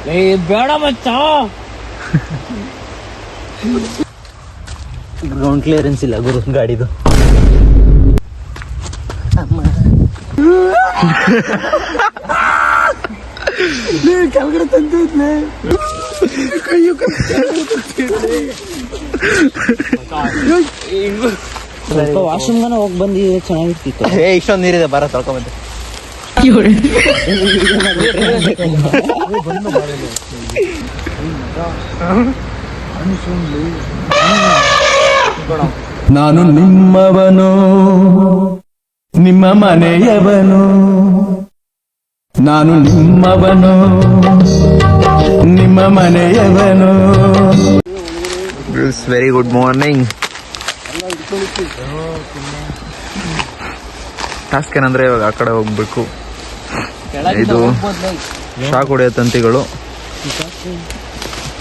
ಬೇಡ ಮಚ್ಚ. Ground clearance ಇಲ್ಲ ಗುರು ಗಾಡಿದು. ಕೆಳಗಡೆ ತಂದಿದ್ಲೆ ಸ್ವಲ್ಪ ವಾಶ್ರೂಮ್ಗಾನ ಹೋಗಿ ಬಂದು ಚೆನ್ನಾಗಿರ್ತಿತ್ತು. ಇಷ್ಟೊಂದು ನೀರಿದೆ, ಬರ ತೊಳ್ಕೊಂಬಂದೆ. ನಾನು ನಿಮ್ಮವನು, ನಿಮ್ಮ ಮನೆಯವನು. ನಾನು ನಿಮ್ಮವನು, ನಿಮ್ಮ ಮನೆಯವನು. Very good morning. ಟಾಸ್ಕ್ ಏನಂದ್ರೆ ಇವಾಗ ಆ ಕಡೆ ಹೋಗ್ಬೇಕು. ಇದು ಶಾಕ್ ಹೊಡೆಯೋ ತಂತಿಗಳು,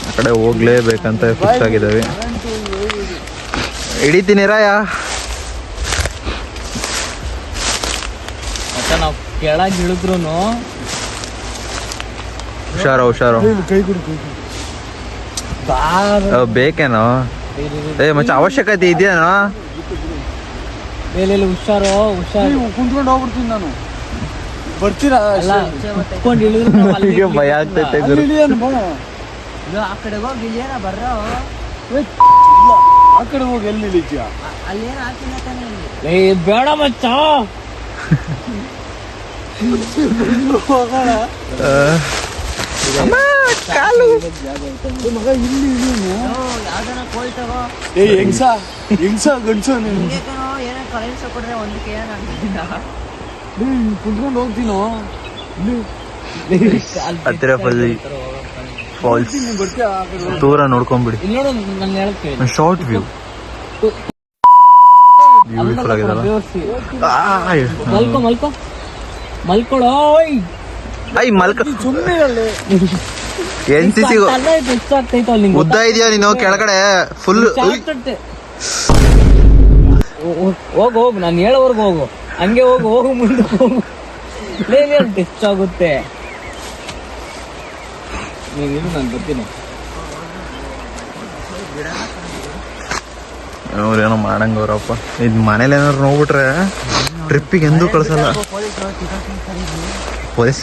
ಆ ಕಡೆ ಹೋಗ್ಲೇಬೇಕಂತ ಫಿಕ್ಸ್ ಆಗಿದ್ದಾವೆ. ಹಿಡಿತೀನಿ ರಾಯ. ನಾವು ಕೆಳಗೆ ಇಳಿದ್ರು ಹುಷಾರು. ಬೇಕೇನೋ ಮಚ್ಚ, ಅವಶ್ಯಕತೆ ಇದೆಯೇನೋ? ಹುಷಾರು ಕುಂತ್ಕೊಂಡು ಹೋಗ್ಬಿಡ್ತೀನಿ ನಾನು. ಬರ್ತೀರಾ? ಕುತ್ಕೊಂಡು ಇಳಿದ್ರು ಭಯ ಆಗ್ತೈತೆ. ಆ ಕಡೆ ಹೋಗಿ ಇಲ್ಲೇನ ಬರ್ರ, ಆ ಕಡೆ ಹೋಗಿ ಎಲ್ಲಿ ಇಳಿತೀಯ? ಅಲ್ಲೇನ ಹಾಕಿಲ್ಲ ತಾನೆ. ಬೇಡ ಮಚ್ಚ. ಕಾಲು ಮಗ ಇಲ್ಲಿ ಯಾವ್ದಾನ ಕೋಲ್ ತಗೋ. ಹೆಂಗ್ಸ ಗಂಡ್ಸ ಏನೋ ಕರೆನ್ಸ್ ಕೊಟ್ರೆ ಒಂದಕ್ಕೆ ಕುಂತ್ಕೊಂಡು ಹೋಗ್ತೀನೋ. ಹತ್ತಿರ ಫಾಲ್ಸ್ ದೂರ ನೋಡ್ಕೊಂಡ್ಬಿಡಿ. ಇಲ್ಲಿ ನೋಡು, ನಾನು ಹೇಳ್ತೀನಿ ಶಾರ್ಟ್ ವ್ಯೂ ಬ್ಯೂಟಿಫುಲ್ ಆಗಿದಲ್ಲ. ಮಲ್ಕೊಳೋ ಸುಮ್ಮನೆ NCC ಉದ್ದ ಇದೆಯಾ ನೀನು? ಕೆಳಗಡೆ ಫುಲ್ ಹೋಗು, ನಾನು ಹೇಳೋವರ್ಗು ಹೋಗು, ಹಂಗೆ ಹೋಗು ಮುಂದೆ ಹೋಗು. ಟೆಸ್ಟ್ ಆಗುತ್ತೆ. ನೀನು ನಾನು ಬರ್ತೀನಿ. ಅವ್ರೇನೋ ಮಾಡಂಗವ್ರಪ್ಪ. ಇದು ಮನೇಲಿ ಏನಾದ್ರು ನೋಡ್ಬಿಟ್ರೆ ಟ್ರಿಪ್ಪಿಗೆ ಎಂದೂ ಕಳ್ಸಲ್ಲ. ಪೊಲೀಸ್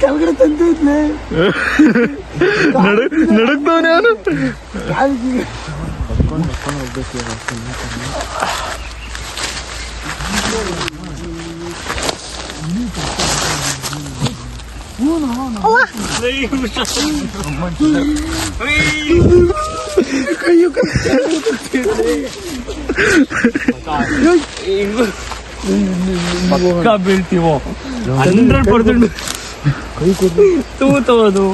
ಕೆಳಗಡೆ ತಂದಿದ್ಲೆ ನಡುಕ್ತಾವನೆ ಅವನು. ಪಕ್ಕ ಬೀಳ್ತೀವೋ 100%. ತೂತೋದು.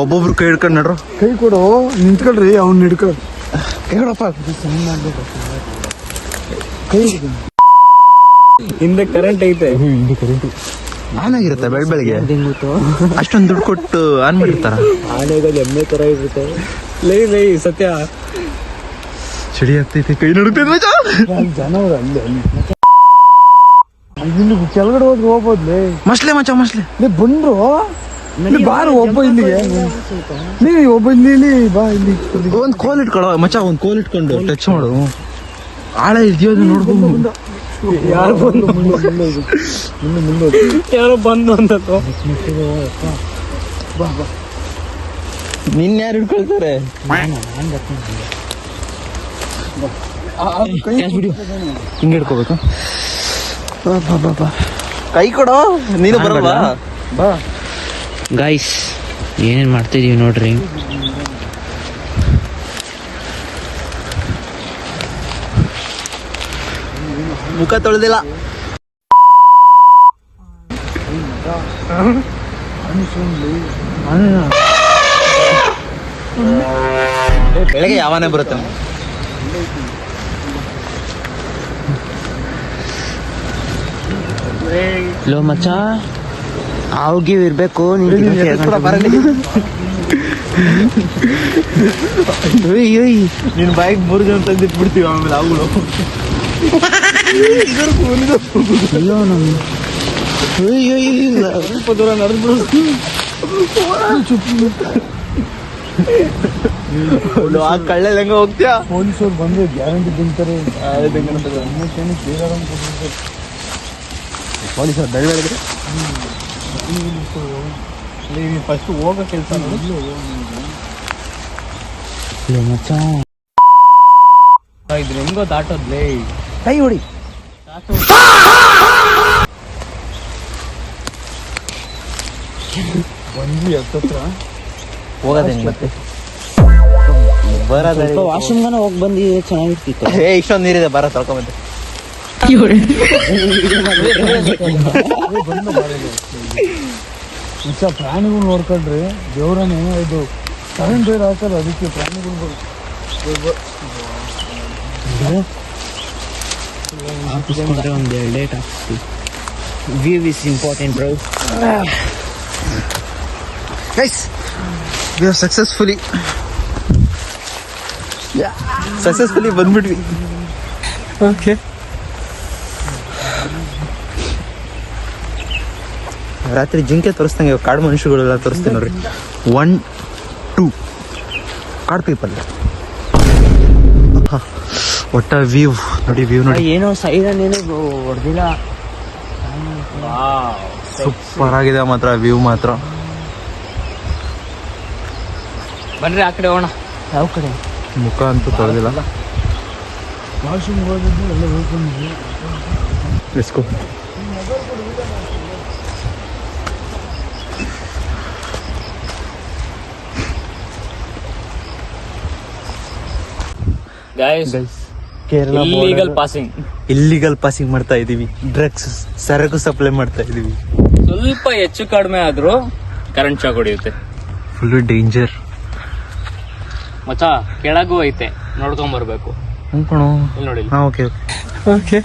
ಒಬ್ಬೊಬ್ರು ಕೈ ಹಿಡ್ಕೊಂಡು ನಡ್ರು. ಕೈ ಕೊಡು, ನಿಂತ್ಕೊಳ್ರಿ, ಅವ್ನು ಹಿಡ್ಕೊ. ಕೈ ಕೊಡಪ್ಪ. ಹಿಂದೆ ಕರೆಂಟ್ ಐತೆ. ಆನ್ ಆಗಿರುತ್ತೆ ಬೆಳಗ್ಗೆ. ಅಷ್ಟೊಂದು ದುಡ್ಡು ಕೊಟ್ಟು ಆನ್ ಮಾಡಿರ್ತಾರ. ಆನೆಗಳು ಎಮ್ಮೆ ತರ ಇರುತ್ತೆ. ಲೈ ಸತ್ಯ ಚಳಿ ಆಗ್ತೈತೆ, ಕೈ ನಡುಕ್ತೈತೆ. ಜನ ಕೆಳಗಡೆ ಹೋದ್ರೆ ಹೋಗ್ಬೋದ್ಲೆ. ಮಸ್ಲೆ ಬಂದ್ರು ಬಾರು ಒಬ್ಬ ಇಲ್ಲಿಗೆ. ನೀ ಒಬ್ಬ ಇಲ್ಲಿ ಬಾ. ಇಲ್ಲಿ ಒಂದ್ ಕೋಲ್ ಇಟ್ಕೊಳ್ಳೋ ಮಚ್ಚ, ಒಂದ್ ಕೋಲ್ ಇಟ್ಕೊಂಡು ಟಚ್ ಮಾಡು. ಆಳ ಇದೆಯೋದು ನೋಡ್ಬೋದು. ಯಾರು ಬಂದು ಯಾರೋ ಬಂದು ಅಂತ ನಿನ್ ಯಾರು ಹಿಡ್ಕೊಳ್ತಾರೆ? ಹಿಂಗೆ ಹಿಡ್ಕೋಬೇಕು. ಕೈ ಕೊಡೋ, ನೀನು ಬರಲ್ವಾ? ಬಾ ಗೈಸ್, ಏನೇನು ಮಾಡ್ತಿದೀವಿ ನೋಡ್ರಿ. ಮುಖ ತೊಳೆದಿಲ್ಲ. ಬೆಳಗ್ಗೆ ಯಾವನೇ ಬರುತ್ತೆ. ಲೋ ಮಚ್ಚ, ಅವ್ಗಿವ್ ಇರ್ಬೇಕು. ನಿನ್ ಬಾಯಿಗೆ 3 ಜನ ತಂದಿಟ್ಬಿಡ್ತೀವಿ ಆಮೇಲೆ ಅವುಗಳು. ಅಯ್ಯೋ ನಮ್ಮ ಸ್ವಲ್ಪ ದೂರ ನಡೆದು ಆ ಕಳ್ಳೆಲ್ಲ ಹೆಂಗ ಹೋಗ್ತೀಯಾ? ಪೊಲೀಸರು ಬಂದು ಗ್ಯಾರಂಟಿ ತಿಂತಾರೆ. ಪೊಲೀಸರು ದಯ ಹೇಳಿದ್ರೆ ಫಸ್ಟ್ ಹೋಗೋ ಕೆಲಸ ಮಚ್ಚ ಇದ್ರ ಹೆಂಗೋ ದಾಟೋದ್ಲೇ. ಕೈ ಹೊಡಿ. ಬಂದ್ವಿ ಹತ್ತತ್ರ ಹೋಗೋದೇ ಮತ್ತೆ ಬರೋದ ವಾಶ್ರೂಮ್ಗಾನ ಹೋಗಿ ಬಂದಿದ್ರೆ ಚೆನ್ನಾಗಿರ್ತಿತ್ತು. ಇಷ್ಟೊಂದು ನೀರಿದೆ, ಬರ ತೊಳ್ಕೊಂಬಂತೆ. ಪ್ರಾಣಿಗಳು ನೋಡ್ಕೊಂಡ್ರೆ ದೇವ್ರನೇ ಇದು ಕರೆಂಟ್ ಬೇರೆ ಹಾಕಲ್ಲ, ಅದಕ್ಕೆ ಪ್ರಾಣಿಗಳು ಹಾಕಿಸ್ಕೊಂಡ್ರೆ ಒಂದು 2 ಡೇಟ್ ಹಾಕ್ತೀವಿ. View is important bro. Guys, we are successfully ಬಂದ್ಬಿಟ್ವಿ. ಓಕೆ, ರಾತ್ರಿ ಜಿಂಕೆ ತೋರಿಸ್ದಂಗೆ ಕಾಡು ಮನುಷ್ಯಗಳೆಲ್ಲ ತೋರಿಸ್ತೀನಿ ನೋಡ್ರಿ. 1, 2 ಕಾಡು ಪೀಪಲ್. ಒಟ್ಟ ವ್ಯೂ ನೋಡಿ, ವ್ಯೂ ನೋಡಿ. ಏನೋ ಸೈಡನ್ ಏನೋ ಹೊಡೆದಿಲ್ಲ. ಸೂಪರ್ ಆಗಿದೆ ಮಾತ್ರ, ವ್ಯೂ ಮಾತ್ರ. ಬನ್ರಿ ಆ ಕಡೆ ಹೋಗೋಣ. ಯಾವ ಕಡೆ? ಮುಖ ಅಂತೂ ತೊಳೆದಿಲ್ಲ. ವಾಶ್ರೂಮ್ ಹೋಗಿದ್ದು ಎಲ್ಲ ಹೋಗ್ಕೊಂಡ್ವಿ. ಎಸ್ಕೋ ಗೈಸ್, ಕೇರಳ ಇಲ್ಲಿಗಲ್ ಪಾಸಿಂಗ್ ಮಾಡ್ತಾ ಇದೀವಿ. ಡ್ರಗ್ಸ್, ಸರಕು ಸಪ್ಲೈ ಮಾಡ್ತಾ ಇದೀವಿ. ಸ್ವಲ್ಪ ಹೆಚ್ಚು ಕಡಿಮೆ ಆದ್ರೂ ಕರೆಂಟ್ ಶಾಕ್ ಹೊಡೆಯುತ್ತೆ. Full danger. ಮಚ್ಚ ಕೆಳಗೂ ಐತೆ, ನೋಡ್ಕೊಂಡ್ ಬರ್ಬೇಕು. ಕಣೋ. ಇಲ್ಲಿ ನೋಡಿ. ಹಾ, ಓಕೆ ಓಕೆ.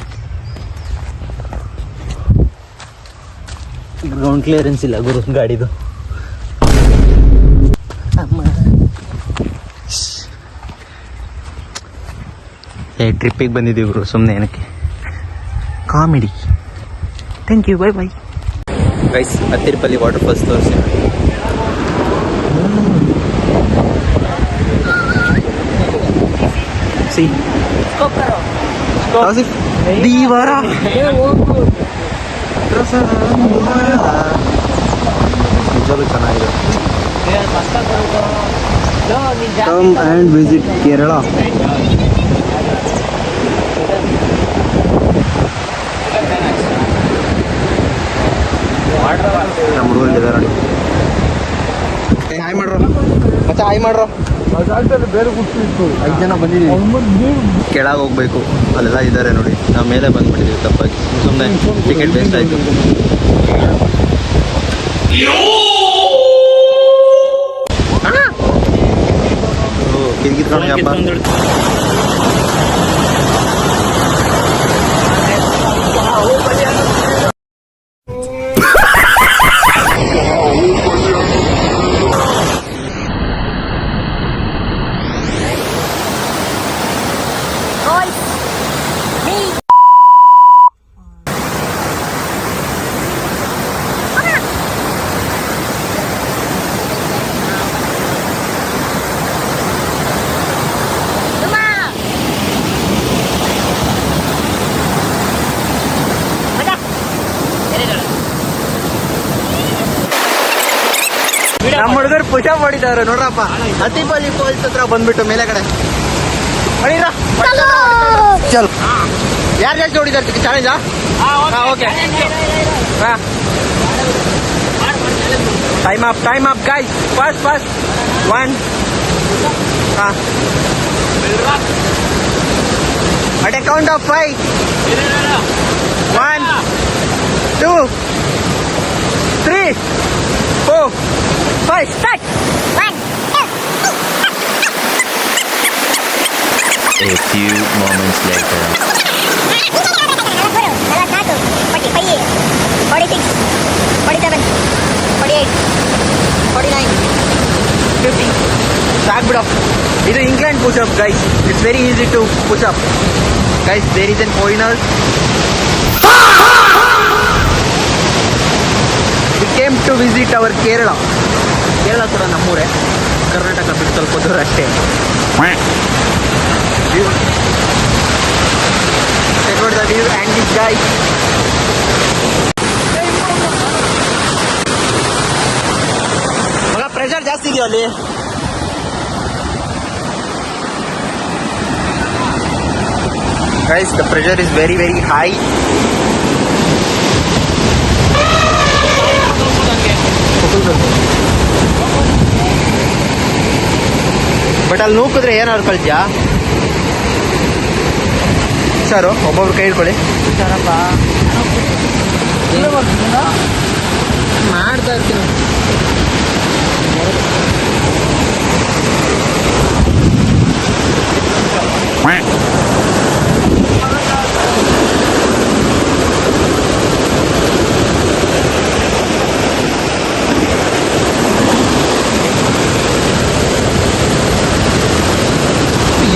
ಗ್ರೌಂಡ್ ಕ್ಲಿಯರೆನ್ಸ್ ಇಲ್ಲ ಗುರು ಗಾಡಿದು. ಟ್ರಿಪ್ಪಿಗೆ ಬಂದಿದ್ದೀವಿ ಗುರು, ಸುಮ್ಮನೆ ಏನಕ್ಕೆ comedy. Thank you, bye bye. Guys, ಹತ್ತಿರಪಲ್ಲಿ ವಾಟರ್ ಫಾಲ್ಸ್ ತೋರಿಸಿ. ಸಿ ದೀವಾರ ನಿಜವೂ ಚೆನ್ನಾಗಿದೆ. Come and visit Kerala. ನಮ್ಮ ಹುಡುಗರಿದ್ದಾರೆ ನೋಡಿ. ಹಾಯ್ ಮಾಡ್ರೋ ಮತ್ತೆ, ಹಾಯ್ ಮಾಡ್ರೋ. ಅದಾದ್ಮೇಲೆ ಬೇರೆ ಗುಡ್ತಿತ್ತು. 5 ಜನ ಬಂದಿದ್ದೀವಿ. ಕೆಳಗೆ ಹೋಗ್ಬೇಕು, ಅಲ್ಲೆಲ್ಲ ಇದ್ದಾರೆ ನೋಡಿ. ನಾವು ಮೇಲೆ ಬಂದ್ಬಿಟ್ಟಿದ್ದೀವಿ ತಪ್ಪಾಗಿ. ಸುಮ್ಮನೆ ಟಿಕೆಟ್ ವೇಸ್ಟ್ ಆಯಿತು. ಕಿರ್ಕಿತ್ಕೊಂಡಪ್ಪ. ನಮ್ಮ ಹುಡುಗರು ಪುಷಪ್ ಮಾಡಿದವ್ರು ನೋಡ್ರಪ್ಪ. ಹತ್ತಿಪಲ್ಲಿ ಫಾಲ್ಸ್ ಹತ್ರ ಬಂದ್ಬಿಟ್ಟು ಮೇಲೆ ಕಡೆ ಹೊಡೀರ. ಚಲ್, ಯಾರು ಜಾಸ್ತಿ ಹೊಡಿದಾರೆ ಚಾಲೆಂಜಾ? Okay, time up guys. First 1. at a count of 5. 1, 2, 3, 4, 5. Start. 1, 2. A few moments later. 44, 45, 46, 47, 48, 49, 50. ಸಾಕ್ ಬಿಡು. ಇದು incline pushup guys. It's very easy to pushup. Guys there is an foreigner. We came to visit our Kerala. Kerala ಕೂಡ ನಮ್ಮೂರೇ, ಕರ್ನಾಟಕ ಬಿಟ್ಟು ಸ್ವಲ್ಪ ದೂರ ಅಷ್ಟೇ. Check out the view and this guy. ಮಗ ಪ್ರೆಷರ್ ಜಾಸ್ತಿ ಇದೆಯೋ ಅಲ್ಲಿ? Guys, the pressure is very high. But ಅಲ್ಲಿ ನೂಕಿದ್ರೆ ಏನಾದ್ರು ಕಳ್ತ್ಯಾ? ಹುಷಾರು, ಒಬ್ಬೊಬ್ರು ಕೈ ಹಿಡ್ಕೊಳ್ಳಿ. ಮಾಡ್ತಾ ಇರ್ತೀನಿ.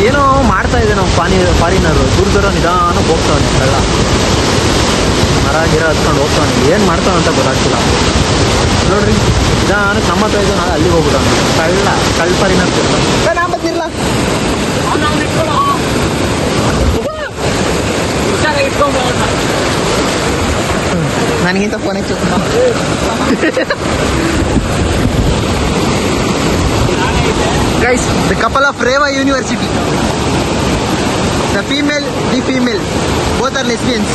ಏನೋ ಮಾಡ್ತಾ ಇದೆ ನಾವು ಫಾರಿನರು. ದೂರ ನಿಧಾನ ಹೋಗ್ತಾವನೆ, ಕಳ್ಳ ಮರ ಗಿರ ಹತ್ಕೊಂಡು ಹೋಗ್ತಾವನೆ. ಏನು ಮಾಡ್ತಾವ ಅಂತ ಗೊತ್ತಾಗ್ತಿಲ್ಲ ನೋಡ್ರಿ. ನಿಧಾನಕ್ಕೆ ನಮ್ಮ ಹತ್ರ ಇದ್ದು ನಾಳೆ ಅಲ್ಲಿಗೆ ಹೋಗ್ಬಿಟ್ಟಾನೆ ಕಳ್ಳ ಫಾರಿನರ್. ನಾ ಬರ್ತಿರಲ್ಲ, ನನಗಿಂತ ಫೋನ್ ಹೆಚ್ಚು. Guys, the couple of Reva University. The female, both are lesbians.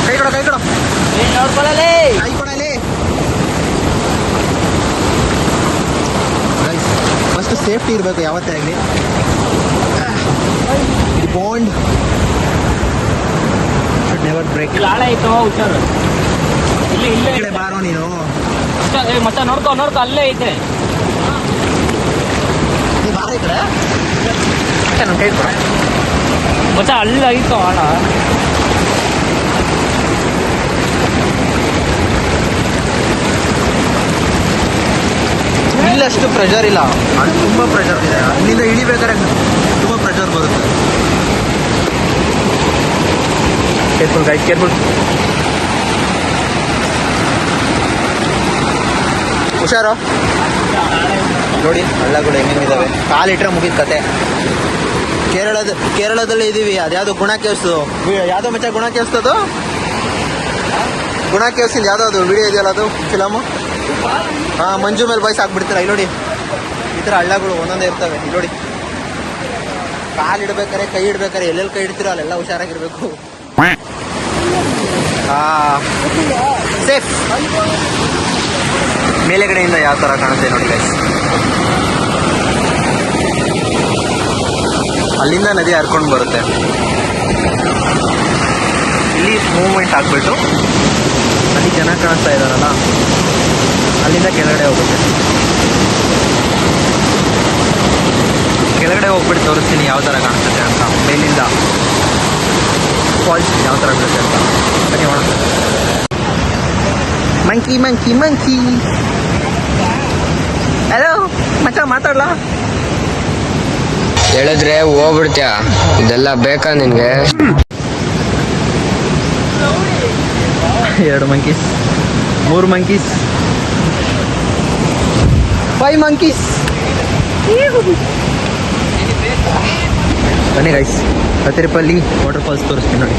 ಕೈ ಕೊಡ. ನೋಡ್ಕೊಳ್ಳಲೇ. ಕೈ ಕೊಡಲೇ. Guys, ಫಸ್ಟ್ ಸೇಫ್ಟಿ ಇರಬೇಕು ಯಾವತ್ತೇ ಆಗಲಿ. ಇದು ಬಾಂಡ್ ನೆವರ್ ಬ್ರೇಕ್. ಆಳ ಐತೋ, ಹುಷಾರು. ಇಲ್ಲೇ ಬಾರೋ ನೀನು. ಮತ್ತೆ ನೋಡ್ಕೊ ಅಲ್ಲೇ ಐತೆ. ನೀ ಬಾರ ಈ ಕಡೆ. ನನ್ನ ಕೈ ಕೊಡ. ಮತ್ತೆ ಅಲ್ಲಿ ಐತೋ ಆಳ. ಇಲ್ಲಷ್ಟು ಪ್ರೆಷರ್ ಇಲ್ಲ, ಅದು ತುಂಬ ಪ್ರೆಷರ್ ಇದೆ. ಅಲ್ಲಿಂದ ಇಳಿಬೇಕಾದ್ರೆ ತುಂಬ ಪ್ರೆಷರ್ ಬರುತ್ತೆ. Careful guys, careful. ಹುಷಾರು. ನೋಡಿ ಹಳ್ಳಗಳು ಹೆಂಗಿದ್ದಾವೆ. ಕಾಲಿಟ್ರೆ ಮುಗಿದ ಕತೆ. ಕೇರಳದಲ್ಲಿ ಇದ್ದೀವಿ. ಅದ್ಯಾವುದು ಗುಣ ಕೇವ್ಸು, ಯಾವುದೋ ಮಚ್ಚ ಗುಣ ಕೇವ್ಸ್ತದು. ಗುಣ ಕೇವ್ಸಿಂದ ಯಾವುದೋ ವಿಡಿಯೋ ಇದೆಯಲ್ಲ, ಅದು ಫಿಲಮು. ಹಾಂ, ಮಂಜು ಮೇಲೆ ಬಾಯ್ಸ್ ಹಾಕ್ಬಿಡ್ತೀರ. ಇಲ್ಲಿ ನೋಡಿ, ಈ ಥರ ಹಳ್ಳಗಳು ಒಂದೊಂದೇ ಇರ್ತವೆ. ಇಲ್ಲಿ ನೋಡಿ, ಕಾಲು ಇಡ್ಬೇಕಾರೆ, ಕೈ ಇಡ್ಬೇಕಾರೆ ಎಲ್ಲೆಲ್ಲಿ ಕೈ ಇಡ್ತೀರೋ ಅಲ್ಲೆಲ್ಲ ಹುಷಾರಾಗಿರ್ಬೇಕು. ಸೇಫ್. ಮೇಲೆಗಡೆಯಿಂದ ಯಾವ ಥರ ಕಾಣುತ್ತೆ ನೋಡಿ ಗೈಸ್. ಅಲ್ಲಿಂದ ನದಿ ಹರ್ಕೊಂಡು ಬರುತ್ತೆ. ಇಲ್ಲಿ ಮೂವ್ಮೆಂಟ್ ಹಾಕ್ಬಿಟ್ಟು ಅಲ್ಲಿ ಜನ ಕಾಣಿಸ್ತಾ ಇದ್ದಾರಲ್ಲ, ಅಲ್ಲಿಂದ ಕೆಳಗಡೆ ಹೋಗುತ್ತೆ. ಕೆಳಗಡೆ ಹೋಗ್ಬಿಟ್ಟು ತೋರಿಸ್ತೀನಿ ಯಾವ ಥರ ಕಾಣಿಸುತ್ತೆ ಅಂತ. ಮೇಲಿಂದ ಫಾಲ್ಸ್ ಯಾವ ಥರ ಬರುತ್ತೆ ಅಂತ. ಬನ್ನಿ ನೋಡೋಣ. ಮಂಕಿ. ಹಲೋ ಮಚ್ಚ, ಮಾತಾಡ್ಲಾ? ಹೇಳಿದ್ರೆ ಹೋಗ್ಬಿಡ್ತೀಯ. ಇದೆಲ್ಲ ಬೇಕಾ ನಿನ್ಗೆ? 2 ಮಂಕೀಸ್, 3 ಮಂಕೀಸ್, 5 ಮಂಕೀಸ್. ಬನ್ನಿ ಗೈಸ್, ಹತ್ತಿರಪಲ್ಲಿ ವಾಟರ್ ಫಾಲ್ಸ್ ತೋರಿಸ್ತೀನಿ ನೋಡಿ.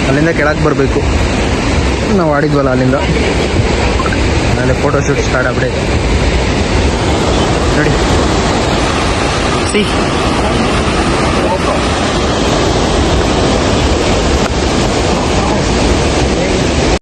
ಅಲ್ಲಿಂದ ಕೆಳಗೆ ಬರಬೇಕು. ನಾವು ಆಡಿದ್ವಲ್ಲ ಅಲ್ಲಿಂದ. ಆಮೇಲೆ ಫೋಟೋ ಶೂಟ್ ಸ್ಟಾರ್ಟ್ ಆಗ್ಬಿಡೈತೆ ನೋಡಿ. ಸಿ